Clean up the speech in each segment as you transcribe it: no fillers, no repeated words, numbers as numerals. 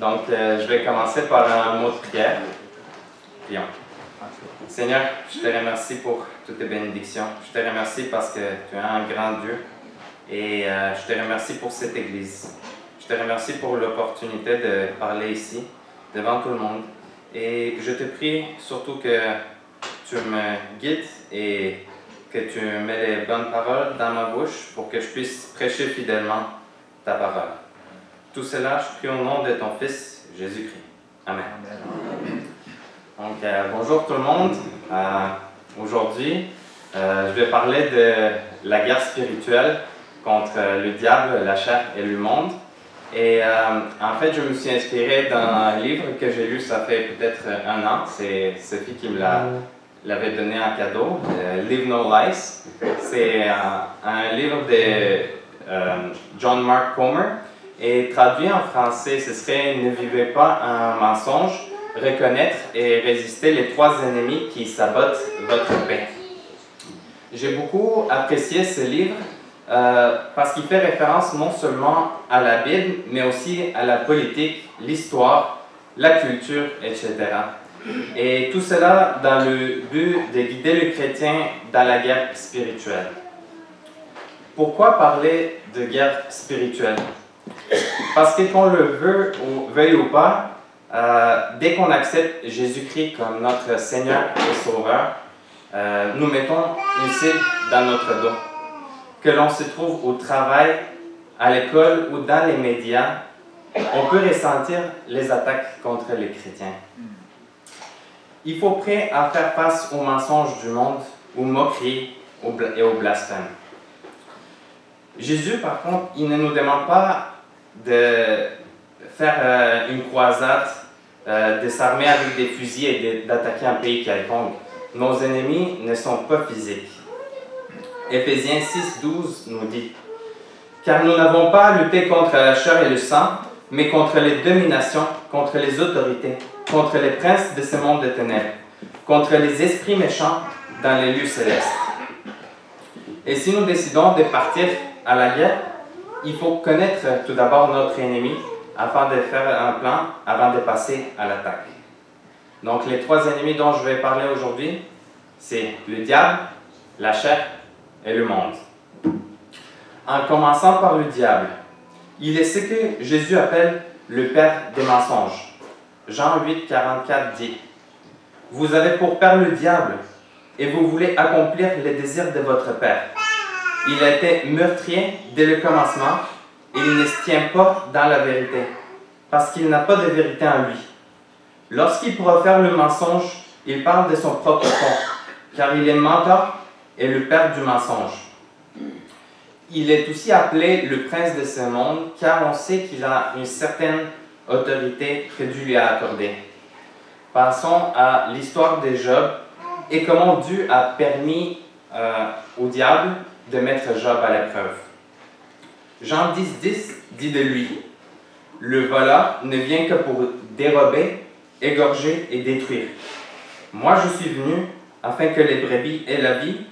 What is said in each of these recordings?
Donc, je vais commencer par un mot de prière. Prions. Seigneur, je te remercie pour toutes tes bénédictions. Je te remercie parce que tu es un grand Dieu. Et je te remercie pour cette Église. Je te remercie pour l'opportunité de parler ici, devant tout le monde. Et je te prie surtout que tu me guides et que tu mets les bonnes paroles dans ma bouche pour que je puisse prêcher fidèlement ta parole. Tout cela, je prie au nom de ton Fils, Jésus-Christ. Amen. Donc, bonjour tout le monde. Aujourd'hui, je vais parler de la guerre spirituelle contre le diable, la chair et le monde. Et en fait, je me suis inspiré d'un livre que j'ai lu, ça fait peut-être un an. C'est Sophie qui me l'avait donné en cadeau, Live No Lies. C'est un livre de John Mark Comer. Et traduit en français, ce serait « Ne vivez pas un mensonge, reconnaître et résister les trois ennemis qui sabotent votre paix ». J'ai beaucoup apprécié ce livre parce qu'il fait référence non seulement à la Bible, mais aussi à la politique, l'histoire, la culture, etc. Et tout cela dans le but de guider le chrétien dans la guerre spirituelle. Pourquoi parler de guerre spirituelle? Parce que qu'on le veuille ou pas, dès qu'on accepte Jésus-Christ comme notre Seigneur et Sauveur, nous mettons une cible dans notre dos. Que l'on se trouve au travail, à l'école ou dans les médias, on peut ressentir les attaques contre les chrétiens. Il faut prêt à faire face aux mensonges du monde, aux moqueries et aux blasphèmes. Jésus, par contre, il ne nous demande pas de faire une croisade, de s'armer avec des fusils et d'attaquer un pays quelconque. Nos ennemis ne sont pas physiques. Éphésiens 6:12 nous dit « Car nous n'avons pas à lutter contre la chair et le sang, mais contre les dominations, contre les autorités, contre les princes de ce monde de ténèbres, contre les esprits méchants dans les lieux célestes. » Et si nous décidons de partir à la guerre, il faut connaître tout d'abord notre ennemi afin de faire un plan avant de passer à l'attaque. Donc les trois ennemis dont je vais parler aujourd'hui, c'est le diable, la chair et le monde. En commençant par le diable, il est ce que Jésus appelle le père des mensonges. Jean 8:44 dit « Vous avez pour père le diable, et vous voulez accomplir les désirs de votre père. Il a été meurtrier dès le commencement, et il ne se tient pas dans la vérité, parce qu'il n'a pas de vérité en lui. Lorsqu'il profère le mensonge, il parle de son propre compte, car il est menteur et le père du mensonge. Il est aussi appelé le prince de ce monde, car on sait qu'il a une certaine autorité que Dieu lui a accordée. Passons à l'histoire de Job et comment Dieu a permis au diable de mettre Job à l'épreuve. Jean 10:10 dit de lui « Le voleur ne vient que pour dérober, égorger et détruire. Moi je suis venu afin que les brebis aient la vie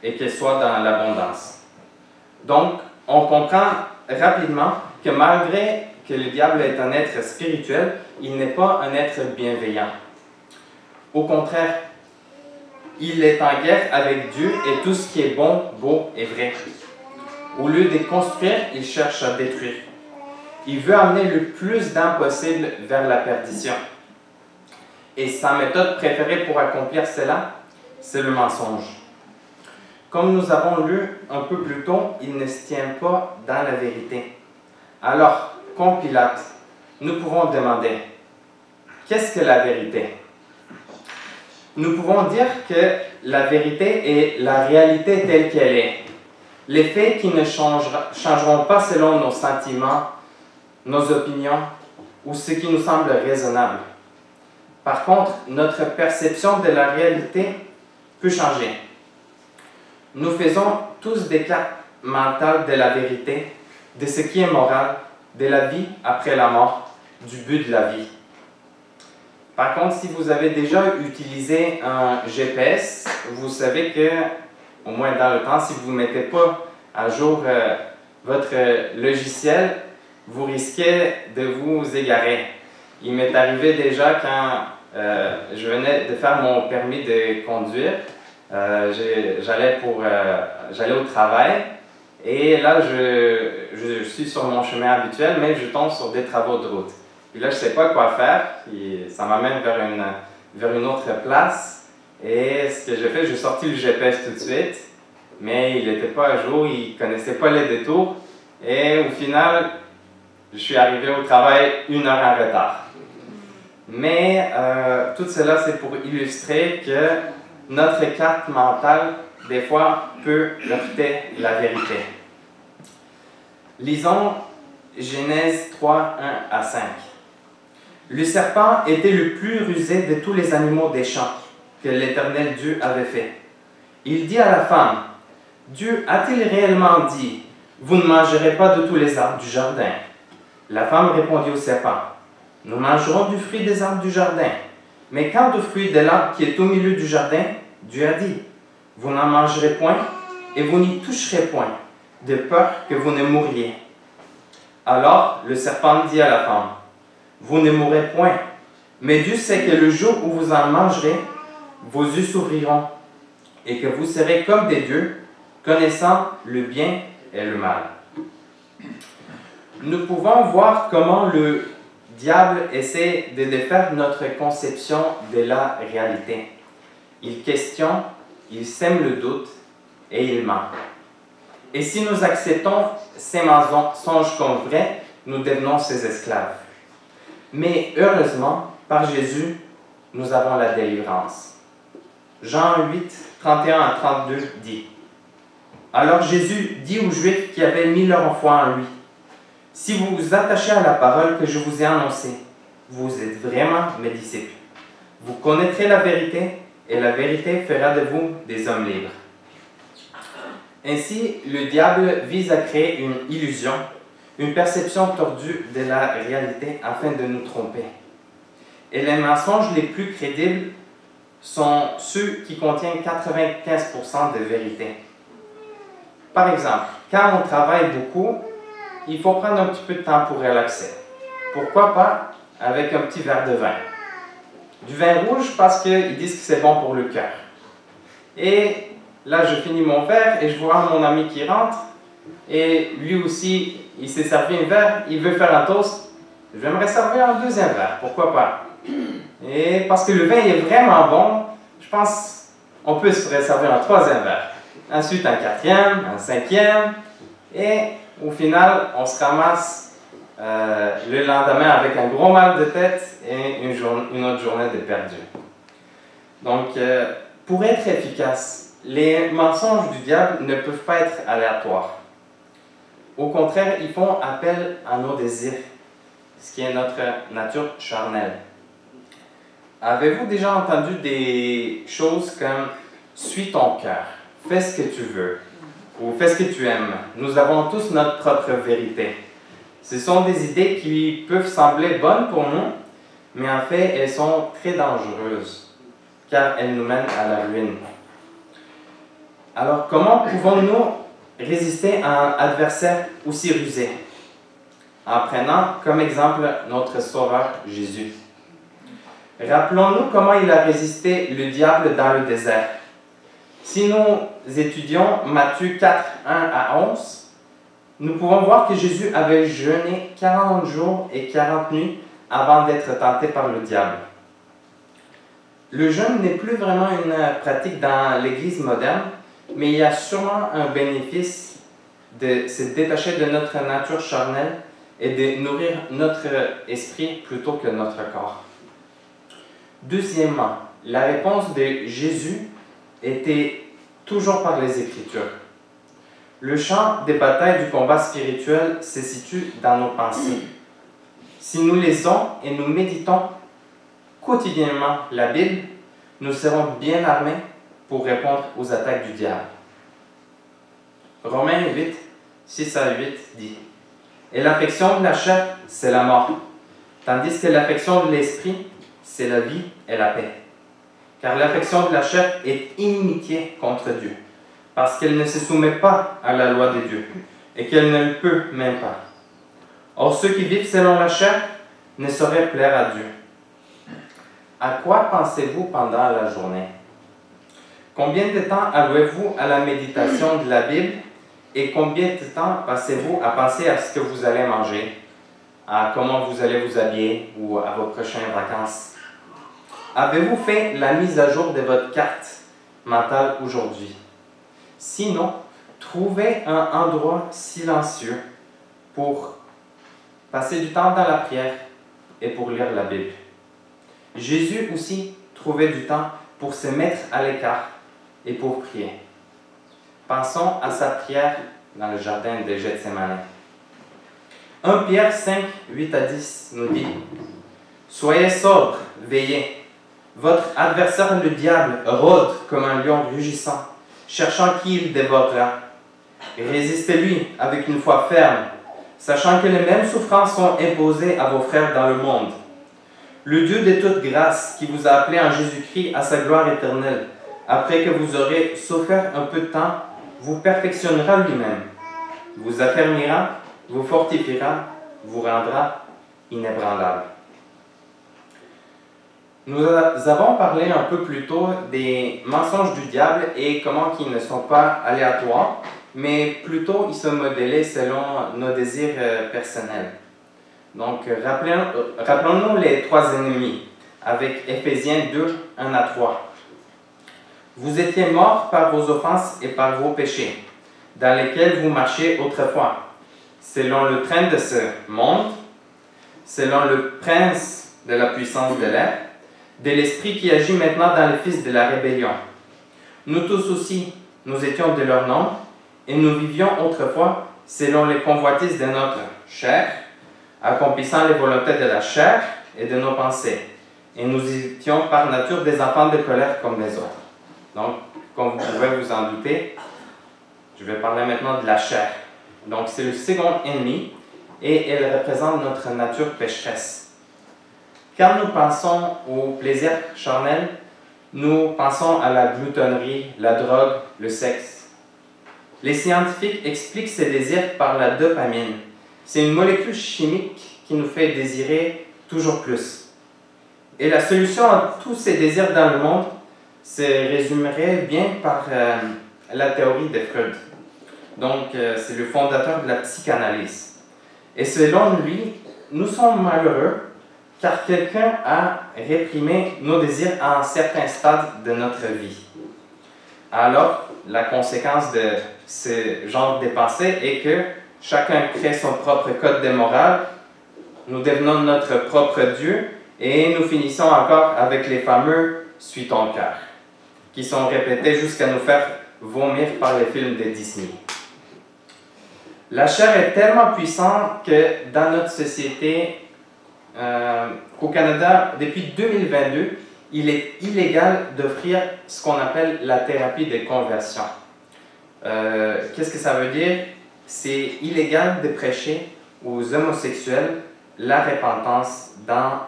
et qu'elles soient dans l'abondance. » Donc, on comprend rapidement que malgré que le diable est un être spirituel, il n'est pas un être bienveillant. Au contraire, il est en guerre avec Dieu et tout ce qui est bon, beau et vrai. Au lieu de construire, il cherche à détruire. Il veut amener le plus d'âmes possible vers la perdition. Et sa méthode préférée pour accomplir cela, c'est le mensonge. Comme nous avons lu un peu plus tôt, il ne se tient pas dans la vérité. Alors, comme Pilate, nous pouvons demander, qu'est-ce que la vérité? Nous pouvons dire que la vérité est la réalité telle qu'elle est. Les faits qui ne changeront pas selon nos sentiments, nos opinions ou ce qui nous semble raisonnable. Par contre, notre perception de la réalité peut changer. Nous faisons tous des cartes mentales de la vérité, de ce qui est moral, de la vie après la mort, du but de la vie. Par contre, si vous avez déjà utilisé un GPS, vous savez que, au moins dans le temps, si vous ne mettez pas à jour votre logiciel, vous risquez de vous égarer. Il m'est arrivé déjà quand je venais de faire mon permis de conduire, j'allais au travail et là je suis sur mon chemin habituel, mais je tombe sur des travaux de route. Puis là je ne sais pas quoi faire, puis ça m'amène vers une autre place et ce que j'ai fait, j'ai sorti le GPS tout de suite, mais il n'était pas à jour, il ne connaissait pas les détours et au final je suis arrivé au travail 1 heure en retard. Mais tout cela, c'est pour illustrer que notre carte mentale, des fois, peut heurter la vérité. Lisons Genèse 3, 1 à 5. Le serpent était le plus rusé de tous les animaux des champs que l'Éternel Dieu avait fait. Il dit à la femme, « Dieu a-t-il réellement dit, vous ne mangerez pas de tous les arbres du jardin? » La femme répondit au serpent, « Nous mangerons du fruit des arbres du jardin. Mais quant au fruit de l'arbre qui est au milieu du jardin, Dieu a dit, vous n'en mangerez point et vous n'y toucherez point, de peur que vous ne mouriez. » Alors le serpent dit à la femme, « Vous ne mourrez point, mais Dieu sait que le jour où vous en mangerez, vos yeux s'ouvriront et que vous serez comme des dieux, connaissant le bien et le mal. » Nous pouvons voir comment le diable essaie de défaire notre conception de la réalité. Il questionne, il sème le doute et il ment. Et si nous acceptons ces mensonges comme vrais, nous devenons ses esclaves. Mais heureusement, par Jésus, nous avons la délivrance. Jean 8, 31 à 32 dit, « Alors Jésus dit aux Juifs qui avaient mis leur foi en lui, « Si vous vous attachez à la parole que je vous ai annoncée, vous êtes vraiment mes disciples. Vous connaîtrez la vérité et la vérité fera de vous des hommes libres. » Ainsi, le diable vise à créer une illusion, une perception tordue de la réalité afin de nous tromper. Et les mensonges les plus crédibles sont ceux qui contiennent 95% de vérité. Par exemple, quand on travaille beaucoup, il faut prendre un petit peu de temps pour relaxer. Pourquoi pas avec un petit verre de vin? Du vin rouge parce qu'ils disent que c'est bon pour le cœur. Et là, je finis mon verre et je vois mon ami qui rentre. Et lui aussi, il s'est servi un verre, il veut faire un toast. Je vais me servir un deuxième verre, pourquoi pas? Et parce que le vin est vraiment bon, je pense qu'on peut se servir un troisième verre. Ensuite, un quatrième, un cinquième. Et au final, on se ramasse le lendemain avec un gros mal de tête et une autre journée de perdu. Donc, pour être efficace, les mensonges du diable ne peuvent pas être aléatoires. Au contraire, ils font appel à nos désirs, ce qui est notre nature charnelle. Avez-vous déjà entendu des choses comme « suis ton cœur, fais ce que tu veux » ou « fais ce que tu aimes ». Nous avons tous notre propre vérité. Ce sont des idées qui peuvent sembler bonnes pour nous, mais en fait, elles sont très dangereuses, car elles nous mènent à la ruine. Alors, comment pouvons-nous résister à un adversaire aussi rusé? En prenant comme exemple notre Sauveur Jésus. Rappelons-nous comment il a résisté le diable dans le désert. Si nous étudions Matthieu 4, 1 à 11, nous pouvons voir que Jésus avait jeûné 40 jours et 40 nuits avant d'être tenté par le diable. Le jeûne n'est plus vraiment une pratique dans l'Église moderne, mais il y a sûrement un bénéfice de se détacher de notre nature charnelle et de nourrir notre esprit plutôt que notre corps. Deuxièmement, la réponse de Jésus était toujours par les Écritures. Le champ des batailles du combat spirituel se situe dans nos pensées. Si nous lisons et nous méditons quotidiennement la Bible, nous serons bien armés pour répondre aux attaques du diable. Romains 8, 6 à 8 dit « Et l'affection de la chair, c'est la mort, tandis que l'affection de l'esprit, c'est la vie et la paix. Car l'affection de la chair est inimitié contre Dieu, parce qu'elle ne se soumet pas à la loi de Dieu, et qu'elle ne le peut même pas. Or, ceux qui vivent selon la chair ne sauraient plaire à Dieu. À quoi pensez-vous pendant la journée? Combien de temps allouez-vous à la méditation de la Bible et combien de temps passez-vous à penser à ce que vous allez manger, à comment vous allez vous habiller ou à vos prochaines vacances? Avez-vous fait la mise à jour de votre carte mentale aujourd'hui? Sinon, trouvez un endroit silencieux pour passer du temps dans la prière et pour lire la Bible. Jésus aussi trouvait du temps pour se mettre à l'écart et pour prier. Pensons à sa prière dans le jardin de Gethsémani. 1 Pierre 5, 8 à 10 nous dit « Soyez sobres, veillez. Votre adversaire le diable rôde comme un lion rugissant, cherchant qui il dévorera. Résistez-lui avec une foi ferme, sachant que les mêmes souffrances sont imposées à vos frères dans le monde. Le Dieu de toute grâce, qui vous a appelé en Jésus-Christ à sa gloire éternelle, après que vous aurez souffert un peu de temps, vous perfectionnera lui-même, vous affermira, vous fortifiera, vous rendra inébranlable. » Nous avons parlé un peu plus tôt des mensonges du diable et comment ils ne sont pas aléatoires, mais plutôt ils sont modélés selon nos désirs personnels. Donc, rappelons-nous les trois ennemis avec Éphésiens 2, 1 à 3. Vous étiez morts par vos offenses et par vos péchés, dans lesquels vous marchiez autrefois, selon le train de ce monde, selon le prince de la puissance de l'air, de l'esprit qui agit maintenant dans les fils de la rébellion. Nous tous aussi, nous étions de leur nom, et nous vivions autrefois selon les convoitises de notre chair, accomplissant les volontés de la chair et de nos pensées. Et nous étions par nature des enfants de colère comme les autres. Donc, comme vous pouvez vous en douter, je vais parler maintenant de la chair. Donc, c'est le second ennemi et elle représente notre nature pécheresse. Quand nous pensons au plaisir charnel, nous pensons à la gloutonnerie, la drogue, le sexe. Les scientifiques expliquent ces désirs par la dopamine. C'est une molécule chimique qui nous fait désirer toujours plus. Et la solution à tous ces désirs dans le monde se résumerait bien par la théorie de Freud. Donc, c'est le fondateur de la psychanalyse. Et selon lui, nous sommes malheureux car quelqu'un a réprimé nos désirs à un certain stade de notre vie. Alors, la conséquence de ce genre de pensée est que chacun crée son propre code de morale, nous devenons notre propre Dieu et nous finissons encore avec les fameux « suis ton cœur » qui sont répétés jusqu'à nous faire vomir par les films de Disney. La chair est tellement puissante que dans notre société, qu'au Canada, depuis 2022, il est illégal d'offrir ce qu'on appelle la thérapie de conversion. Qu'est-ce que ça veut dire? C'est illégal de prêcher aux homosexuels la repentance dans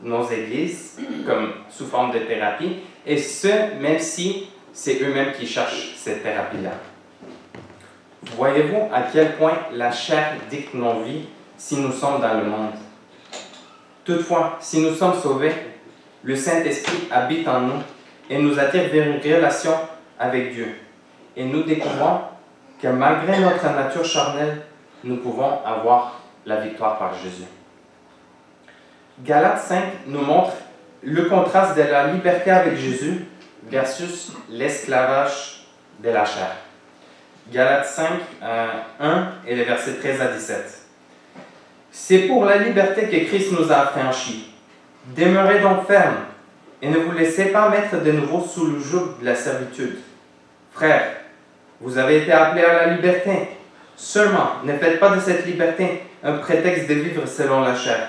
nos églises, comme sous forme de thérapie, et ce, même si c'est eux-mêmes qui cherchent cette thérapie-là. Voyez-vous à quel point la chair dicte nos vies si nous sommes dans le monde? Toutefois, si nous sommes sauvés, le Saint-Esprit habite en nous et nous attire vers une relation avec Dieu. Et nous découvrons que malgré notre nature charnelle, nous pouvons avoir la victoire par Jésus. Galates 5 nous montre le contraste de la liberté avec Jésus versus l'esclavage de la chair. Galates 5, 1 et les versets 13 à 17. C'est pour la liberté que Christ nous a affranchis. Demeurez donc fermes et ne vous laissez pas mettre de nouveau sous le joug de la servitude. Frères, vous avez été appelés à la liberté. Seulement, ne faites pas de cette liberté un prétexte de vivre selon la chair,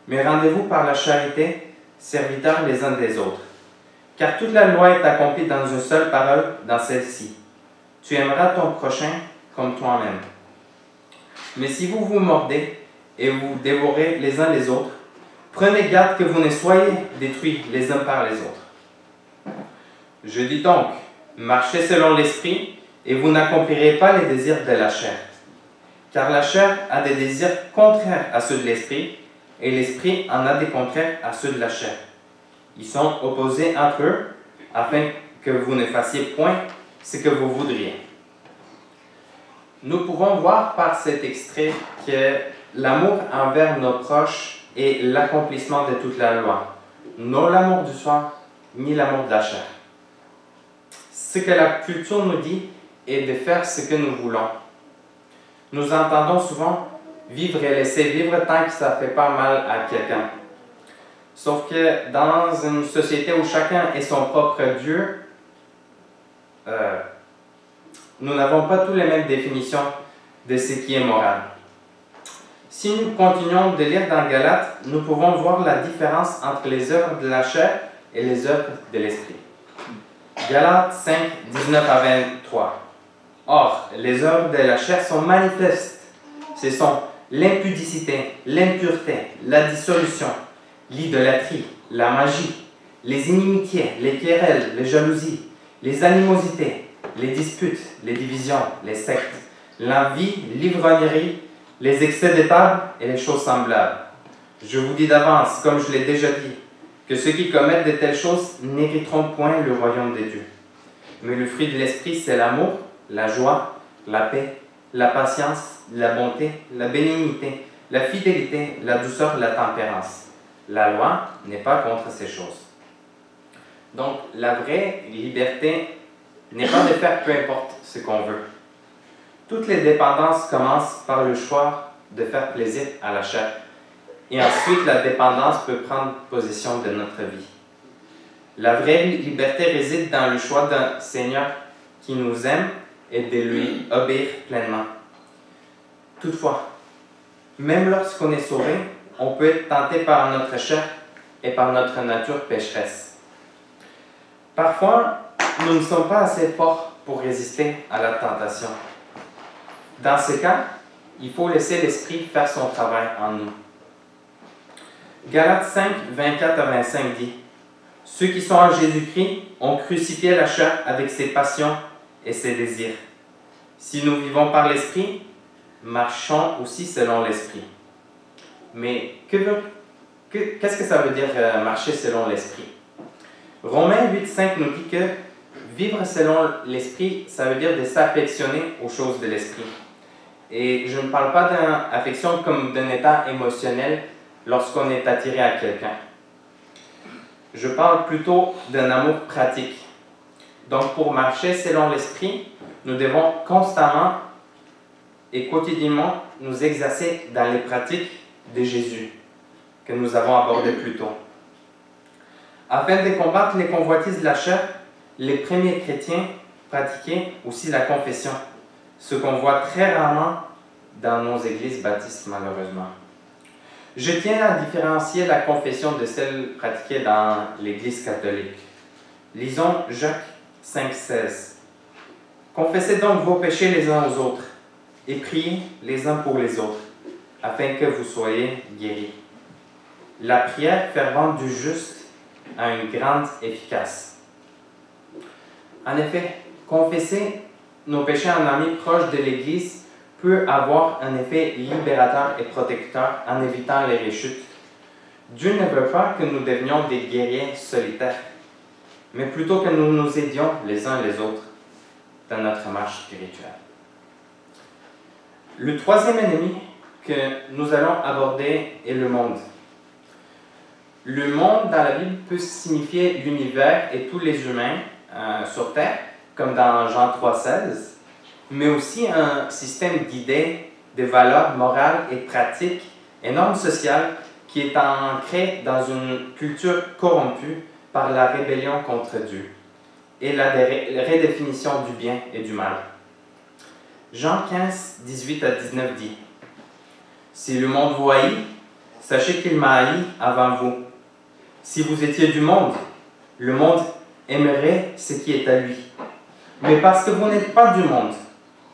mais rendez-vous par la charité, serviteurs les uns des autres. Car toute la loi est accomplie dans une seule parole, dans celle-ci. Tu aimeras ton prochain comme toi-même. Mais si vous vous mordez et vous dévorez les uns les autres, prenez garde que vous ne soyez détruits les uns par les autres. Je dis donc, marchez selon l'esprit, et vous n'accomplirez pas les désirs de la chair. Car la chair a des désirs contraires à ceux de l'esprit, et l'esprit en a des contraires à ceux de la chair. Ils sont opposés entre eux, afin que vous ne fassiez point ce que vous voudriez. Nous pouvons voir par cet extrait que l'amour envers nos proches est l'accomplissement de toute la loi, non l'amour du soi, ni l'amour de la chair. Ce que la culture nous dit est de faire ce que nous voulons. Nous entendons souvent vivre et laisser vivre tant que ça ne fait pas mal à quelqu'un. Sauf que dans une société où chacun est son propre Dieu, nous n'avons pas tous les mêmes définitions de ce qui est moral. Si nous continuons de lire dans Galates, nous pouvons voir la différence entre les œuvres de la chair et les œuvres de l'esprit. Galates 5, 19 à 23. Or, les œuvres de la chair sont manifestes. Ce sont l'impudicité, l'impureté, la dissolution, l'idolâtrie, la magie, les inimitiés, les querelles, les jalousies, les animosités, les disputes, les divisions, les sectes, l'envie, l'ivrognerie, les excès de table et les choses semblables. Je vous dis d'avance, comme je l'ai déjà dit, que ceux qui commettent de telles choses n'hériteront point le royaume des dieux. Mais le fruit de l'esprit, c'est l'amour, la joie, la paix, la patience, la bonté, la bénignité, la fidélité, la douceur, la tempérance. La loi n'est pas contre ces choses. Donc, la vraie liberté n'est pas de faire peu importe ce qu'on veut. Toutes les dépendances commencent par le choix de faire plaisir à la chair. Et ensuite, la dépendance peut prendre possession de notre vie. La vraie liberté réside dans le choix d'un Seigneur qui nous aime et de lui obéir pleinement. Toutefois, même lorsqu'on est sauvé, on peut être tenté par notre chair et par notre nature pécheresse. Parfois, nous ne sommes pas assez forts pour résister à la tentation. Dans ce cas, il faut laisser l'Esprit faire son travail en nous. Galates 5, 24 à 25 dit « Ceux qui sont en Jésus-Christ ont crucifié la chair avec ses passions et ses désirs. Si nous vivons par l'Esprit, marchons aussi selon l'Esprit. » Mais qu'est-ce que ça veut dire marcher selon l'Esprit? Romains 8, 5 nous dit que vivre selon l'Esprit, ça veut dire de s'affectionner aux choses de l'Esprit. Et je ne parle pas d'une affection comme d'un état émotionnel lorsqu'on est attiré à quelqu'un. Je parle plutôt d'un amour pratique. Donc pour marcher selon l'Esprit, nous devons constamment et quotidiennement nous exercer dans les pratiques de Jésus que nous avons abordées plus tôt. Afin de combattre les convoitises de la chair, les premiers chrétiens pratiquaient aussi la confession, ce qu'on voit très rarement dans nos églises baptistes malheureusement. Je tiens à différencier la confession de celle pratiquée dans l'Église catholique. Lisons Jacques 5, 16. « Confessez donc vos péchés les uns aux autres et priez les uns pour les autres, afin que vous soyez guéris. La prière fervente du juste a une grande efficace. » En effet, confesser nos péchés à un ami proche de l'Église peut avoir un effet libérateur et protecteur en évitant les rechutes. Dieu ne veut pas que nous devenions des guerriers solitaires, mais plutôt que nous nous aidions les uns les autres dans notre marche spirituelle. Le troisième ennemi que nous allons aborder est le monde. Le monde dans la Bible peut signifier l'univers et tous les humains sur Terre, comme dans Jean 3,16, mais aussi un système d'idées, de valeurs morales et pratiques, et normes sociales qui est ancré dans une culture corrompue par la rébellion contre Dieu et la redéfinition du bien et du mal. Jean 15, 18 à 19 dit « Si le monde vous haït, sachez qu'il m'a haï avant vous. Si vous étiez du monde, le monde aimerait ce qui est à lui. Mais parce que vous n'êtes pas du monde,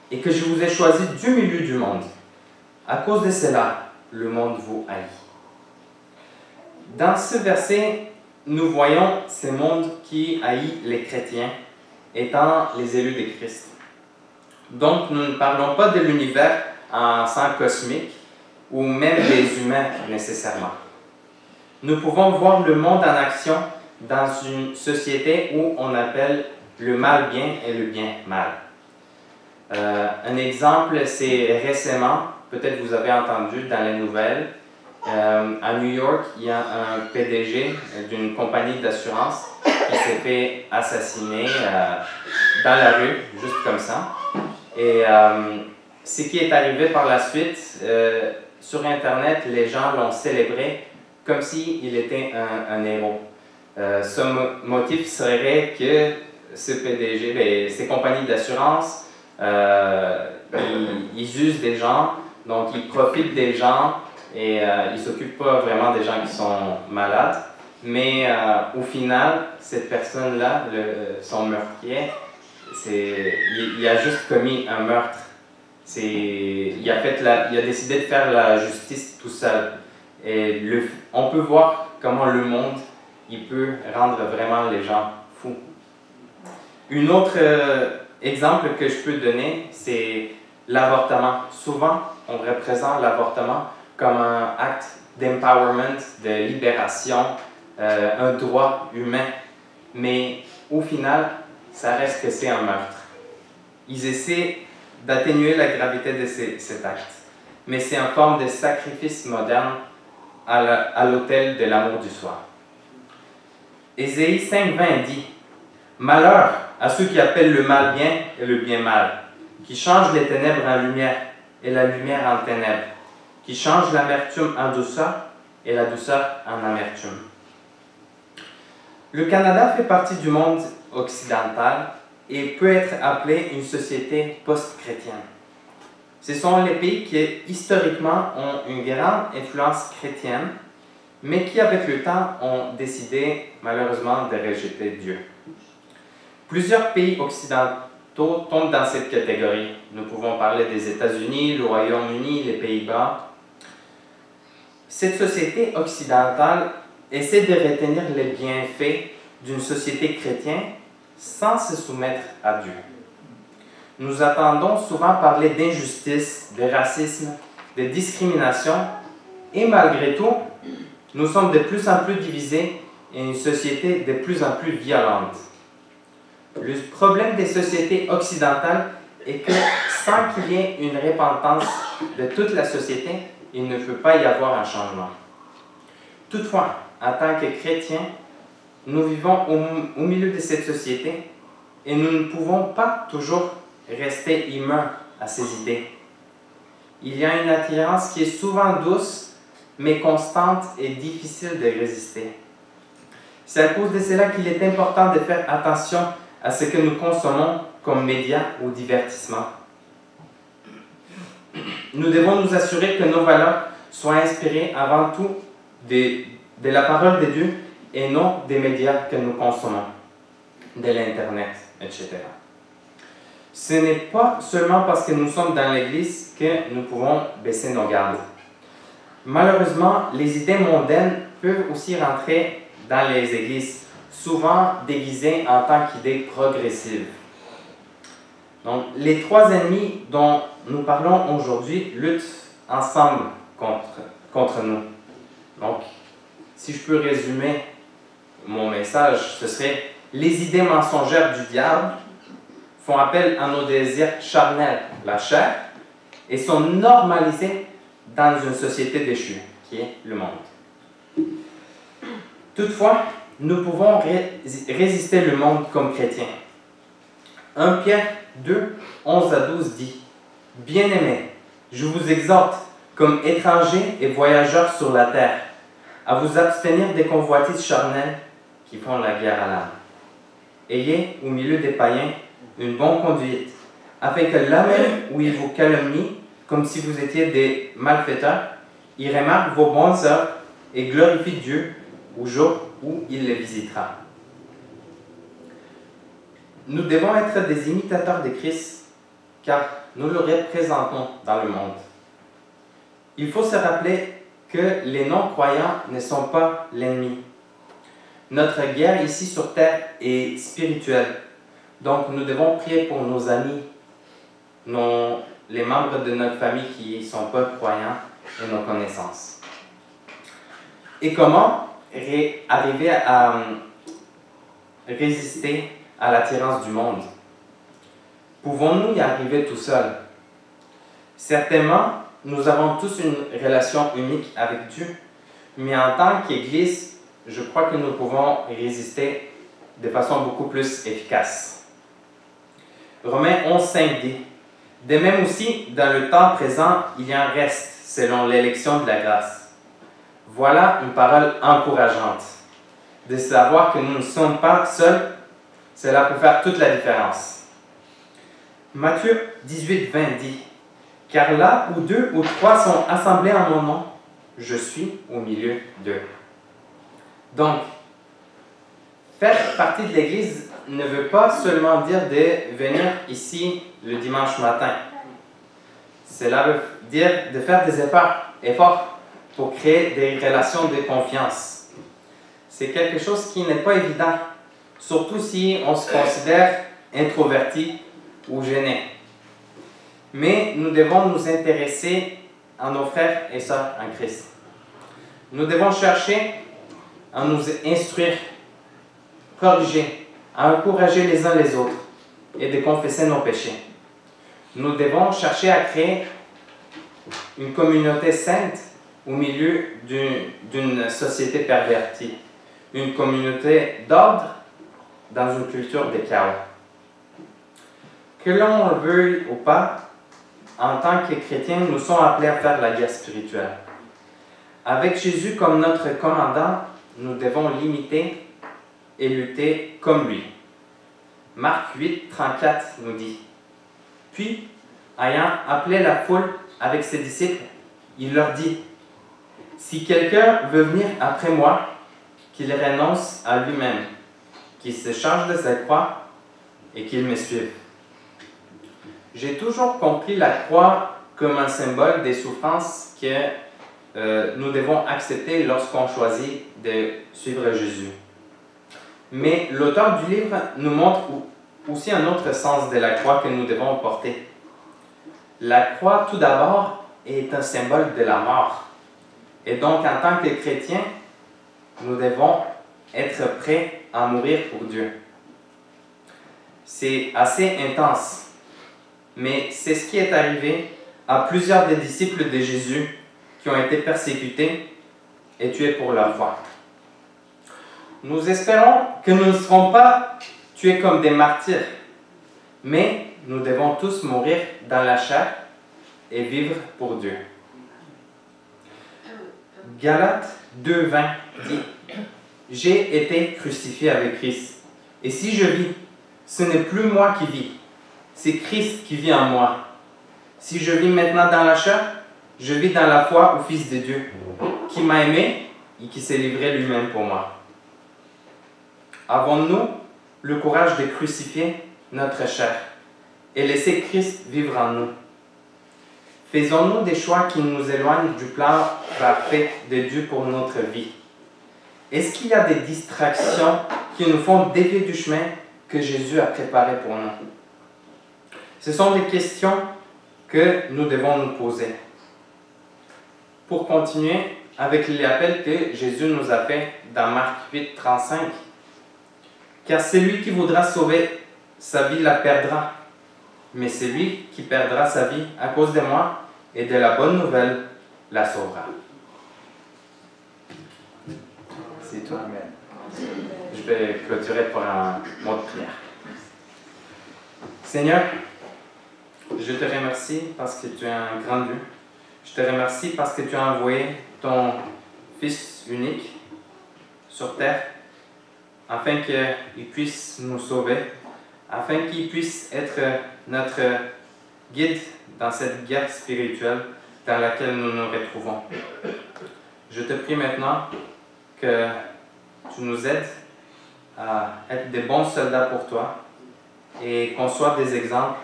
et que je vous ai choisi du milieu du monde, à cause de cela, le monde vous haït. » Dans ce verset, nous voyons ce monde qui haït les chrétiens, étant les élus de Christ. Donc, nous ne parlons pas de l'univers en sang cosmique ou même des humains nécessairement. Nous pouvons voir le monde en action dans une société où on appelle le mal bien et le bien mal. Un exemple, c'est récemment, peut-être vous avez entendu dans les nouvelles, à New York, il y a un PDG d'une compagnie d'assurance qui s'est fait assassiner dans la rue, juste comme ça. Et ce qui est arrivé par la suite, sur Internet, les gens l'ont célébré comme s'il était un héros. Son motif serait que ce PDG, ces compagnies d'assurance, ils usent des gens, donc ils profitent des gens et ils ne s'occupent pas vraiment des gens qui sont malades. Mais au final, cette personne-là, son meurtrier, il a juste commis un meurtre. Il a décidé de faire la justice tout seul. Et on peut voir comment le monde il peut rendre vraiment les gens fous. Un autre exemple que je peux donner, c'est l'avortement. Souvent, on représente l'avortement comme un acte d'empowerment, de libération, un droit humain. Mais au final, ça reste que c'est un meurtre. Ils essaient d'atténuer la gravité de cet acte. Mais c'est une forme de sacrifice moderne à l'autel de l'amour du soi. Ésaïe 5,20 dit « Malheur à ceux qui appellent le mal bien et le bien mal, qui changent les ténèbres en lumière et la lumière en ténèbres, qui changent l'amertume en douceur et la douceur en amertume. » Le Canada fait partie du monde occidental et peut être appelé une société post-chrétienne. Ce sont les pays qui, historiquement, ont une grande influence chrétienne, mais qui, avec le temps, ont décidé, malheureusement, de rejeter Dieu. Plusieurs pays occidentaux tombent dans cette catégorie. Nous pouvons parler des États-Unis, le Royaume-Uni, les Pays-Bas. Cette société occidentale essaie de retenir les bienfaits d'une société chrétienne sans se soumettre à Dieu. Nous entendons souvent parler d'injustice, de racisme, de discrimination, et malgré tout, nous sommes de plus en plus divisés et une société de plus en plus violente. Le problème des sociétés occidentales est que sans qu'il y ait une repentance de toute la société, il ne peut pas y avoir un changement. Toutefois, en tant que chrétiens, nous vivons au milieu de cette société et nous ne pouvons pas toujours rester immuns à ces idées. Il y a une attirance qui est souvent douce, mais constante et difficile de résister. C'est à cause de cela qu'il est important de faire attention à ce que nous consommons comme médias ou divertissement. Nous devons nous assurer que nos valeurs soient inspirées avant tout de la parole de Dieu et non des médias que nous consommons, de l'Internet, etc. Ce n'est pas seulement parce que nous sommes dans l'Église que nous pouvons baisser nos gardes. Malheureusement, les idées mondaines peuvent aussi rentrer dans les églises, souvent déguisées en tant qu'idées progressives. Donc, les trois ennemis dont nous parlons aujourd'hui luttent ensemble contre nous. Donc, si je peux résumer mon message, ce serait les idées mensongères du diable font appel à nos désirs charnels, la chair, et sont normalisés dans une société déchue, qui est le monde. Toutefois, nous pouvons résister le monde comme chrétiens. 1 Pierre 2, 11 à 12 dit « Bien-aimés, je vous exhorte, comme étrangers et voyageurs sur la terre, à vous abstenir des convoitises charnelles qui font la guerre à l'âme. Ayez, au milieu des païens, une bonne conduite, afin que là même où ils vous calomnient, comme si vous étiez des malfaiteurs, ils remarquent vos bonnes œuvres et glorifient Dieu au jour où il les visitera. » Nous devons être des imitateurs de Christ, car nous le représentons dans le monde. Il faut se rappeler que les non-croyants ne sont pas l'ennemi. Notre guerre ici sur terre est spirituelle. Donc nous devons prier pour nos amis, nos les membres de notre famille qui ne sont pas croyants et nos connaissances. Et comment arriver à résister à l'attirance du monde? Pouvons-nous y arriver tout seuls? Certainement, nous avons tous une relation unique avec Dieu, mais en tant qu'Église, je crois que nous pouvons résister de façon beaucoup plus efficace. Romains 11:5 dit: de même aussi, dans le temps présent, il y a un reste, selon l'élection de la grâce. Voilà une parole encourageante. De savoir que nous ne sommes pas seuls, cela peut faire toute la différence. Matthieu 18:20 dit: car là où 2 ou 3 sont assemblés en mon nom, je suis au milieu d'eux. Donc, faire partie de l'Église ne veut pas seulement dire de venir ici le dimanche matin. Cela veut dire de faire des efforts pour créer des relations de confiance. C'est quelque chose qui n'est pas évident, surtout si on se considère introverti ou gêné. Mais nous devons nous intéresser à nos frères et sœurs en Christ. Nous devons chercher à nous instruire, corriger, à encourager les uns les autres et de confesser nos péchés. Nous devons chercher à créer une communauté sainte au milieu d'une société pervertie, une communauté d'ordre dans une culture de chaos. Que l'on le veuille ou pas, en tant que chrétiens, nous sommes appelés à faire la guerre spirituelle. Avec Jésus comme notre commandant, nous devons l'imiter et lutter comme lui. Marc 8:34 nous dit: puis, ayant appelé la foule avec ses disciples, il leur dit: si quelqu'un veut venir après moi, qu'il renonce à lui-même, qu'il se charge de sa croix et qu'il me suive. J'ai toujours compris la croix comme un symbole des souffrances que nous devons accepter lorsqu'on choisit de suivre Jésus. Mais l'auteur du livre nous montre aussi un autre sens de la croix que nous devons porter. La croix, tout d'abord, est un symbole de la mort. Et donc, en tant que chrétiens, nous devons être prêts à mourir pour Dieu. C'est assez intense. Mais c'est ce qui est arrivé à plusieurs des disciples de Jésus qui ont été persécutés et tués pour leur foi. Nous espérons que nous ne serons pas tués comme des martyrs, mais nous devons tous mourir dans la chair et vivre pour Dieu. Galates 2:20 dit: j'ai été crucifié avec Christ, et si je vis, ce n'est plus moi qui vis, c'est Christ qui vit en moi. Si je vis maintenant dans la chair, je vis dans la foi au Fils de Dieu, qui m'a aimé et qui s'est livré lui-même pour moi. Avons-nous le courage de crucifier notre chair et laisser Christ vivre en nous? Faisons-nous des choix qui nous éloignent du plan parfait de Dieu pour notre vie? Est-ce qu'il y a des distractions qui nous font dévier du chemin que Jésus a préparé pour nous? Ce sont des questions que nous devons nous poser. Pour continuer avec l'appel que Jésus nous a fait dans Marc 8:35, car celui qui voudra sauver sa vie la perdra, mais celui qui perdra sa vie à cause de moi et de la bonne nouvelle la sauvera. C'est tout. Je vais clôturer pour un mot de prière. Seigneur, je te remercie parce que tu es un grand Dieu. Je te remercie parce que tu as envoyé ton Fils unique sur terre afin qu'il puisse nous sauver, afin qu'il puisse être notre guide dans cette guerre spirituelle dans laquelle nous nous retrouvons. Je te prie maintenant que tu nous aides à être des bons soldats pour toi et qu'on soit des exemples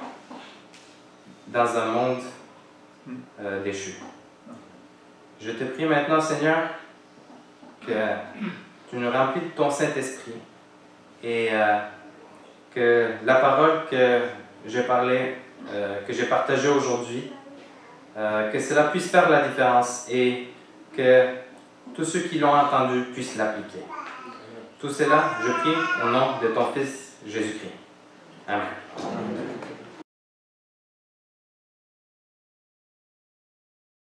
dans un monde déchu. Je te prie maintenant, Seigneur, que tu nous remplis de ton Saint-Esprit et que la parole que j'ai parlée que j'ai partagé aujourd'hui, que cela puisse faire la différence et que tous ceux qui l'ont entendu puissent l'appliquer. Tout cela, je prie au nom de ton Fils Jésus-Christ. Amen.